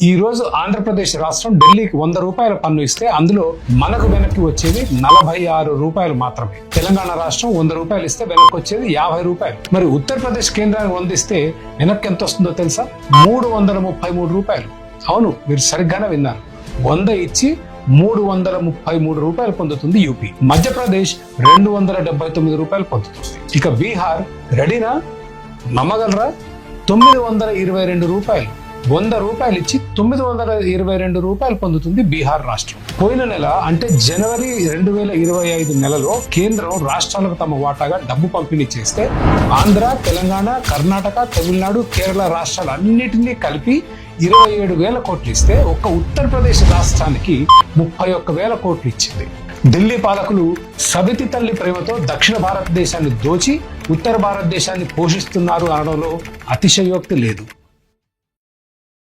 ఈ రోజు ఆంధ్రప్రదేశ్ రాష్ట్రం ఢిల్లీకి 100 రూపాయల పన్ను ఇస్తే అందులో మనకు వెనక్కి వచ్చేది 46 రూపాయలు మాత్రమే. తెలంగాణ రాష్ట్రం 100 రూపాయలు ఇస్తే వెనక్కి వచ్చేది 50 రూపాయలు. మరి ఉత్తరప్రదేశ్ కేంద్రానికి 100 ఇస్తే వెనక్కి ఎంత వస్తుందో తెలుసా? 333 రూపాయలు. అవును, మీరు సరిగ్గానే విన్నారు. 100 ఇచ్చి 333 రూపాయలు పొందుతుంది యూపీ. మధ్యప్రదేశ్ 279 రూపాయలు పొందుతుంది. ఇక బీహార్ రెడీనా? నమ్మగలరా? 922 రూపాయలు. 100 రూపాయలు ఇచ్చి 922 రూపాయలు పొందుతుంది బీహార్ రాష్ట్రం. పోయిన నెల అంటే జనవరి 2025 నెలలో కేంద్రం రాష్ట్రాలకు తమ వాటాగా డబ్బు పంపిణీ చేస్తే ఆంధ్ర, తెలంగాణ, కర్ణాటక, తమిళనాడు, కేరళ రాష్ట్రాలన్నిటినీ కలిపి 27,000 కోట్లు ఇస్తే ఒక్క ఉత్తరప్రదేశ్ రాష్ట్రానికి 31,000 కోట్లు ఇచ్చింది. ఢిల్లీ పాలకులు సవితి తల్లి ప్రేమతో దక్షిణ భారతదేశాన్ని దోచి ఉత్తర భారతదేశాన్ని పోషిస్తున్నారు అనడంలో అతిశయోక్తి లేదు.